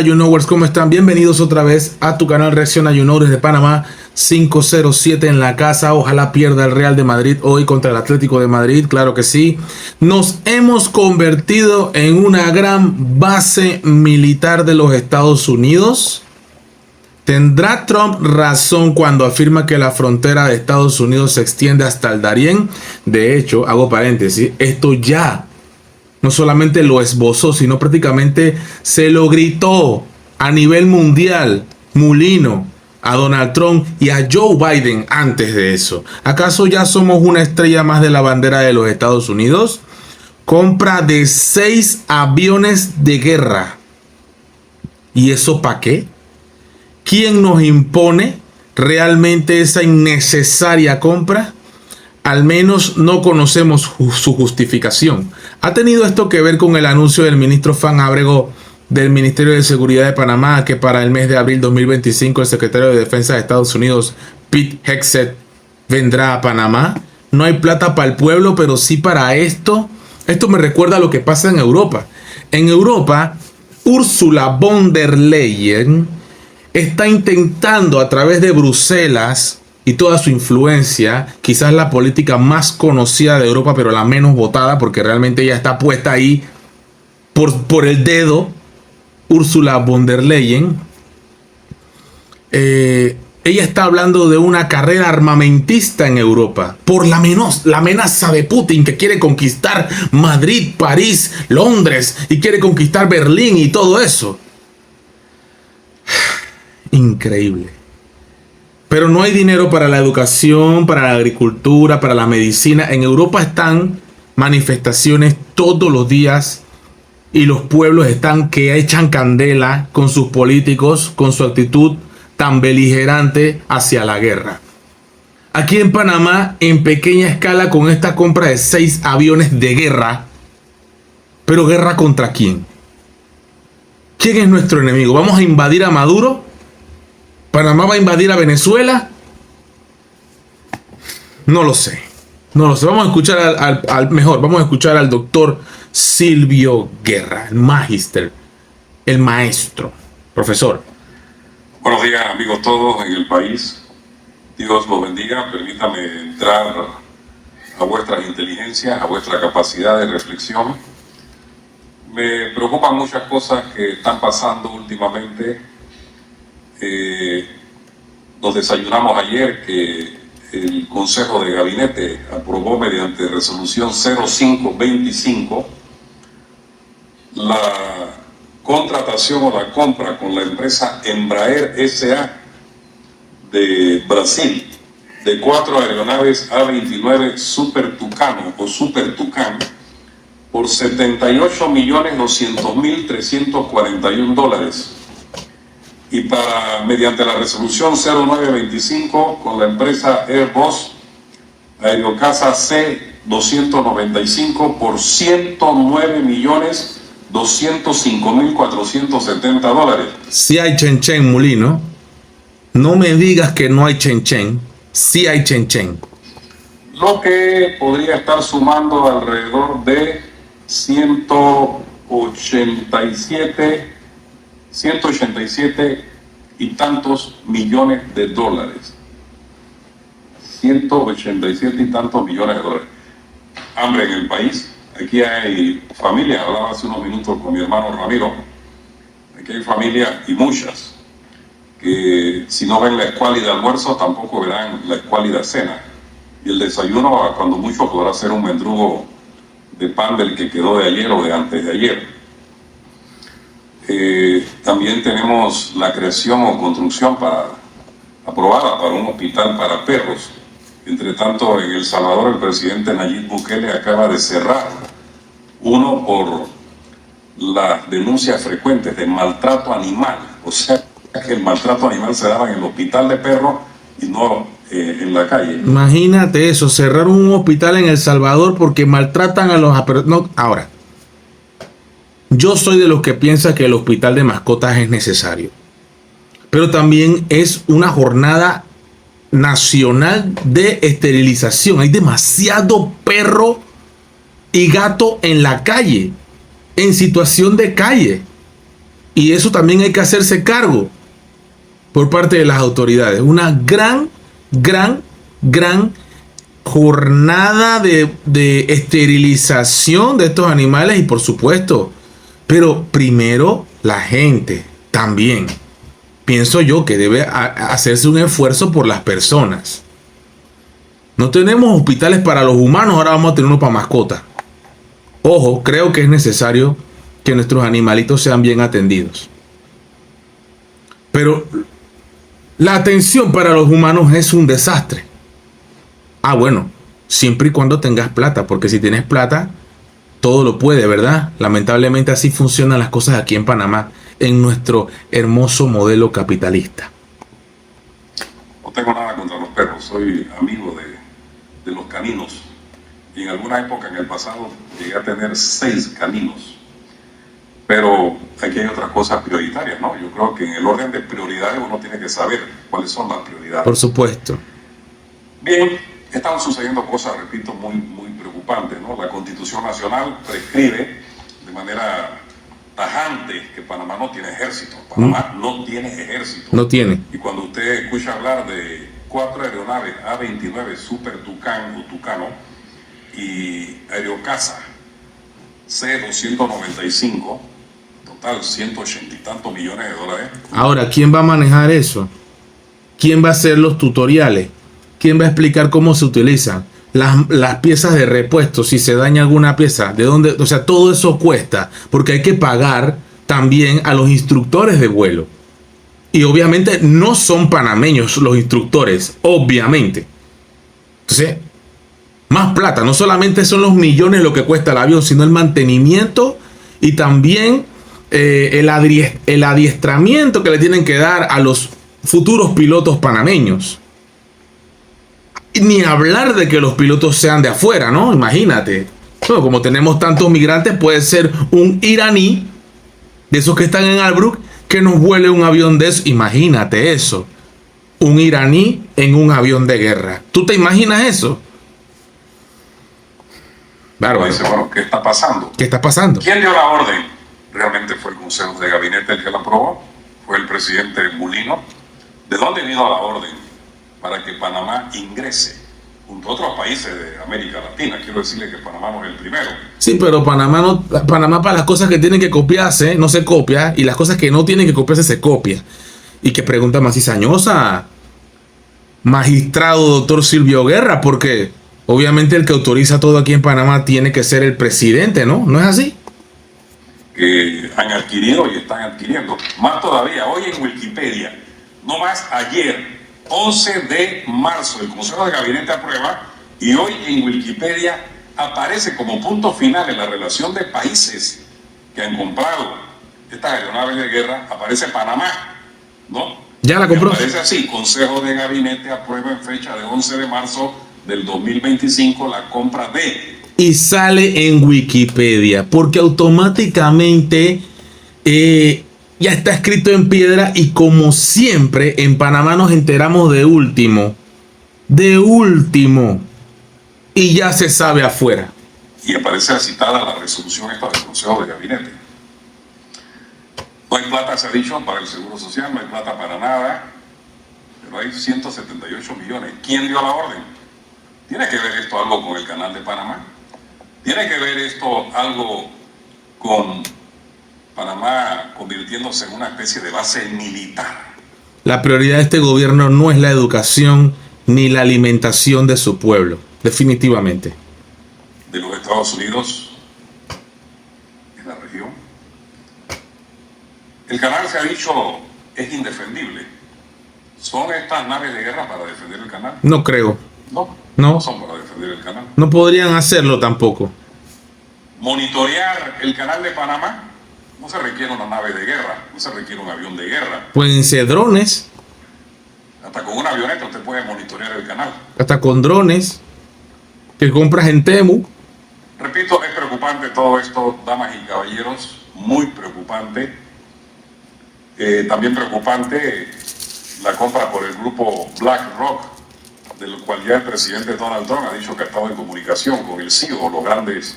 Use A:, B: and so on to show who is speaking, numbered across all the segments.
A: You Knowers, ¿cómo están? Bienvenidos otra vez a tu canal Reacciona You Know desde Panamá. 5-0-7 en la casa. Ojalá pierda el Real de Madrid hoy contra el Atlético de Madrid. Claro que sí. Nos hemos convertido en una gran base militar de los Estados Unidos. ¿Tendrá Trump razón cuando afirma que la frontera de Estados Unidos se extiende hasta el Darién? De hecho, hago paréntesis, esto ya no solamente lo esbozó, sino prácticamente se lo gritó a nivel mundial, Mulino, a Donald Trump y a Joe Biden antes de eso. ¿Acaso ya somos una estrella más de la bandera de los Estados Unidos? Compra de 6 aviones de guerra. ¿Y eso para qué? ¿Quién nos impone realmente esa innecesaria compra? Al menos no conocemos su justificación. ¿Ha tenido esto que ver con el anuncio del ministro Fan Ábrego del Ministerio de Seguridad de Panamá que para el mes de abril 2025 el secretario de Defensa de Estados Unidos, Pete Hegseth, vendrá a Panamá? No hay plata para el pueblo, pero sí para esto. Esto me recuerda a lo que pasa en Europa. En Europa, Ursula von der Leyen está intentando a través de Bruselas y toda su influencia, quizás la política más conocida de Europa, pero la menos votada, porque realmente ella está puesta ahí por el dedo, Ursula von der Leyen. Ella está hablando de una carrera armamentista en Europa, por la amenaza de Putin, que quiere conquistar Madrid, París, Londres, y quiere conquistar Berlín y todo eso. Increíble. Pero no hay dinero para la educación, para la agricultura, para la medicina. En Europa están manifestaciones todos los días y los pueblos están que echan candela con sus políticos, con su actitud tan beligerante hacia la guerra. Aquí en Panamá, en pequeña escala, con esta compra de 6 aviones de guerra. ¿Pero guerra contra quién? ¿Quién es nuestro enemigo? ¿Vamos a invadir a Maduro? ¿Panamá va a invadir a Venezuela? No lo sé. No lo sé. Vamos a escuchar vamos a escuchar al doctor Silvio Guerra, el magister, el maestro, profesor.
B: Buenos días, amigos todos en el país. Dios los bendiga. Permítame entrar a vuestras inteligencias, a vuestra capacidad de reflexión. Me preocupan muchas cosas que están pasando últimamente. Nos desayunamos ayer que el Consejo de Gabinete aprobó mediante resolución 0525 la contratación o la compra con la empresa Embraer S.A. de Brasil de 4 aeronaves A-29 Super Tucano o Super Tucán por $78.200.341. Y mediante la resolución 0925 con la empresa Airbus Aerocasa C-295 por $109.205.470.
A: Si hay Chenchen, Mulino. No me digas que no hay Chenchen. Si hay Chenchen.
B: Lo que podría estar sumando alrededor de 187 y tantos millones de dólares. 187 y tantos millones de dólares. Hambre en el país. Aquí hay familias, hablaba hace unos minutos con mi hermano Ramiro. Aquí hay familias y muchas que si no ven la escuálida almuerzo tampoco verán la escuálida cena. Y el desayuno, cuando mucho, podrá ser un mendrugo de pan del que quedó de ayer o de antes de ayer. También tenemos la creación o construcción aprobada para un hospital para perros. Entre tanto, en El Salvador el presidente Nayib Bukele acaba de cerrar uno por las denuncias frecuentes de maltrato animal. O sea, que el maltrato animal se daba en el hospital de perros y no en la calle.
A: Imagínate eso, cerrar un hospital en El Salvador porque maltratan a los... No, ahora, yo soy de los que piensa que el hospital de mascotas es necesario. Pero también es una jornada nacional de esterilización. Hay demasiado perro y gato en la calle, en situación de calle. Y eso también hay que hacerse cargo por parte de las autoridades. Una gran jornada de esterilización de estos animales y por supuesto, pero primero la gente también. Pienso yo que debe hacerse un esfuerzo por las personas. No tenemos hospitales para los humanos, ahora vamos a tener uno para mascotas. Ojo, creo que es necesario que nuestros animalitos sean bien atendidos. Pero la atención para los humanos es un desastre. Ah, bueno, siempre y cuando tengas plata, porque si tienes plata, todo lo puede, ¿verdad? Lamentablemente así funcionan las cosas aquí en Panamá, en nuestro hermoso modelo capitalista.
B: No tengo nada contra los perros, soy amigo de los caninos. Y en alguna época en el pasado llegué a tener 6 caninos. Pero aquí hay otras cosas prioritarias, ¿no? Yo creo que en el orden de prioridades uno tiene que saber cuáles son las prioridades.
A: Por supuesto.
B: Bien, están sucediendo cosas, repito, muy preocupantes, ¿no? La Constitución Nacional prescribe de manera tajante que Panamá no tiene ejército. Panamá no tiene ejército.
A: No tiene.
B: Y cuando usted escucha hablar de 4 aeronaves A-29 Super Tucán o Tucano y Aerocaza C-295, total 180 y tantos millones de dólares.
A: Ahora, ¿quién va a manejar eso? ¿Quién va a hacer los tutoriales? ¿Quién va a explicar cómo se utilizan? Las piezas de repuesto, si se daña alguna pieza, ¿de dónde? O sea, todo eso cuesta, porque hay que pagar también a los instructores de vuelo. Y obviamente no son panameños los instructores, obviamente. Entonces, más plata, no solamente son los millones lo que cuesta el avión, sino el mantenimiento y también el adiestramiento que le tienen que dar a los futuros pilotos panameños. Ni hablar de que los pilotos sean de afuera, ¿no? Imagínate. Bueno, como tenemos tantos migrantes, puede ser un iraní, de esos que están en Albrook, que nos vuele un avión de eso. Imagínate eso. Un iraní en un avión de guerra. ¿Tú te imaginas eso?
B: Bárbaro. Dice, bueno, ¿qué está pasando?
A: ¿Qué está pasando?
B: ¿Quién dio la orden? Realmente fue el Consejo de Gabinete el que la aprobó. Fue el presidente Mulino. ¿De dónde vino la orden para que Panamá ingrese junto a otros países de América Latina? Quiero decirle que Panamá no es el primero.
A: Sí, pero Panamá para las cosas que tienen que copiarse no se copia, y las cosas que no tienen que copiarse se copia. Y qué pregunta más cizañosa, magistrado doctor Silvio Guerra, porque obviamente el que autoriza todo aquí en Panamá tiene que ser el presidente, ¿no? ¿No es así?
B: Que han adquirido y están adquiriendo. Más todavía, hoy en Wikipedia, no más ayer, 11 de marzo, el Consejo de Gabinete aprueba, y hoy en Wikipedia aparece como punto final en la relación de países que han comprado estas aeronaves de guerra, aparece Panamá, ¿no?
A: Ya la compró.
B: Y aparece así: Consejo de Gabinete aprueba en fecha de 11 de marzo del 2025 la compra de...
A: Y sale en Wikipedia, porque automáticamente ya está escrito en piedra, y como siempre en Panamá nos enteramos de último, y ya se sabe afuera.
B: Y aparece citada la resolución esta del Consejo de Gabinete. No hay plata, se ha dicho, para el Seguro Social, no hay plata para nada, pero hay 178 millones. ¿Quién dio la orden? ¿Tiene que ver esto algo con el Canal de Panamá? ¿Tiene que ver esto algo con Panamá convirtiéndose en una especie de base militar?
A: La prioridad de este gobierno no es la educación ni la alimentación de su pueblo, definitivamente.
B: De los Estados Unidos en la región. El canal, se ha dicho, es indefendible. ¿Son estas naves de guerra para defender el canal?
A: No creo.
B: No son para defender el canal.
A: No podrían hacerlo tampoco.
B: Monitorear el canal de Panamá, no se requiere una nave de guerra, no se requiere un avión de guerra.
A: Pueden ser drones.
B: Hasta con una avioneta usted puede monitorear el canal.
A: Hasta con drones que compras en Temu.
B: Repito, es preocupante todo esto, damas y caballeros, muy preocupante. También preocupante la compra por el grupo BlackRock, del cual ya el presidente Donald Trump ha dicho que ha estado en comunicación con el CEO, los grandes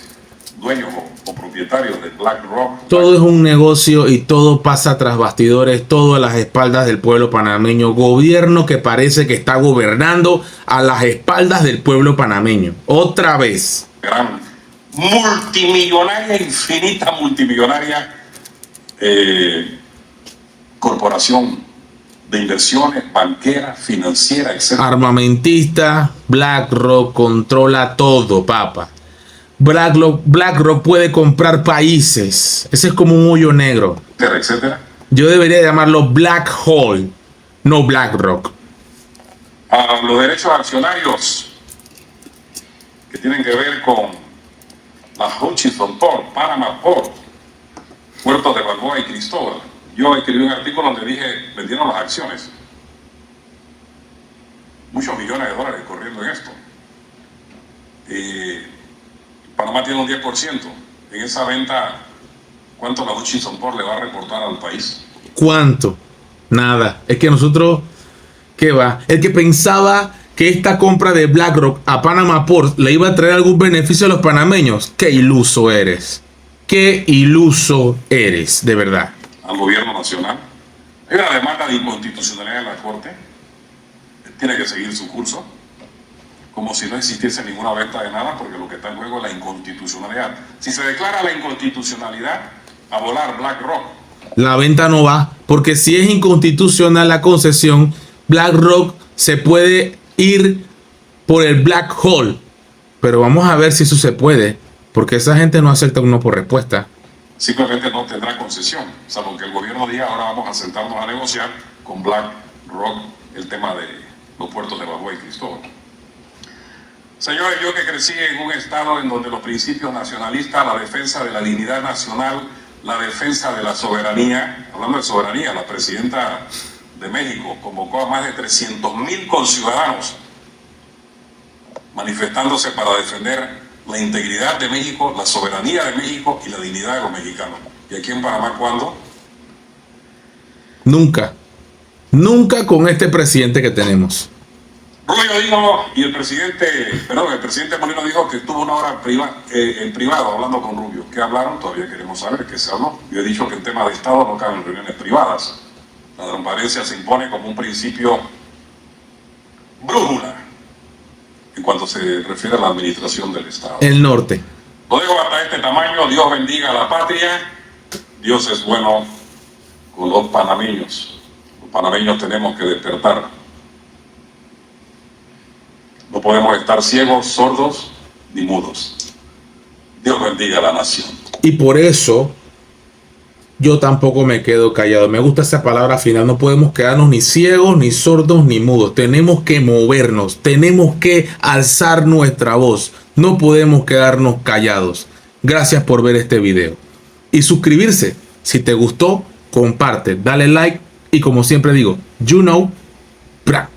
B: dueños o propietarios de BlackRock.
A: Todo es un negocio y todo pasa tras bastidores, todo a las espaldas del pueblo panameño. Gobierno que parece que está gobernando a las espaldas del pueblo panameño. Otra vez.
B: Gran multimillonaria, infinita multimillonaria corporación de inversiones, banquera, financiera, etc.
A: Armamentista, BlackRock controla todo, papa. BlackRock puede comprar países. Ese es como un hoyo negro.
B: Etcétera, etcétera.
A: Yo debería llamarlo Black Hole, no BlackRock.
B: A los derechos accionarios que tienen que ver con la Hutchinson Port, Panama Port, puertos de Balboa y Cristóbal. Yo escribí un artículo donde dije, vendieron las acciones. Muchos millones de dólares corriendo en esto. Panamá tiene un 10%. En esa venta, ¿cuánto la Hutchinson Port le va a reportar al país?
A: ¿Cuánto? Nada. Es que nosotros, ¿qué va? El que pensaba que esta compra de BlackRock a Panama Port le iba a traer algún beneficio a los panameños. ¡Qué iluso eres! ¡Qué iluso eres, de verdad!
B: Al gobierno nacional. Hay una demanda de inconstitucionalidad en la Corte. Tiene que seguir su curso. Como si no existiese ninguna venta de nada, porque lo que está en juego es la inconstitucionalidad. Si se declara la inconstitucionalidad, a volar BlackRock.
A: La venta no va, porque si es inconstitucional la concesión, BlackRock se puede ir por el Black Hole. Pero vamos a ver si eso se puede, porque esa gente no acepta un no por respuesta.
B: Simplemente no tendrá concesión, salvo que el gobierno diga ahora vamos a sentarnos a negociar con BlackRock el tema de los puertos de Balboa y Cristóbal. Señores, yo que crecí en un estado en donde los principios nacionalistas, la defensa de la dignidad nacional, la defensa de la soberanía, hablando de soberanía, la presidenta de México convocó a más de 300,000 conciudadanos manifestándose para defender la integridad de México, la soberanía de México y la dignidad de los mexicanos. ¿Y aquí en Panamá cuándo?
A: Nunca. Nunca con este presidente que tenemos.
B: Rubio dijo, y el presidente Molino dijo que estuvo una hora en privado hablando con Rubio. ¿Qué hablaron? Todavía queremos saber qué se habló. Yo he dicho que en tema de Estado no caben reuniones privadas. La transparencia se impone como un principio brújula en cuanto se refiere a la administración del Estado.
A: El norte.
B: Lo dejo hasta este tamaño. Dios bendiga a la patria. Dios es bueno con los panameños. Los panameños tenemos que despertar. No podemos estar ciegos, sordos ni mudos. Dios bendiga a la nación.
A: Y por eso yo tampoco me quedo callado. Me gusta esa palabra final. No podemos quedarnos ni ciegos, ni sordos, ni mudos. Tenemos que movernos. Tenemos que alzar nuestra voz. No podemos quedarnos callados. Gracias por ver este video. Y suscribirse. Si te gustó, comparte, dale like. Y como siempre digo, you know, pra.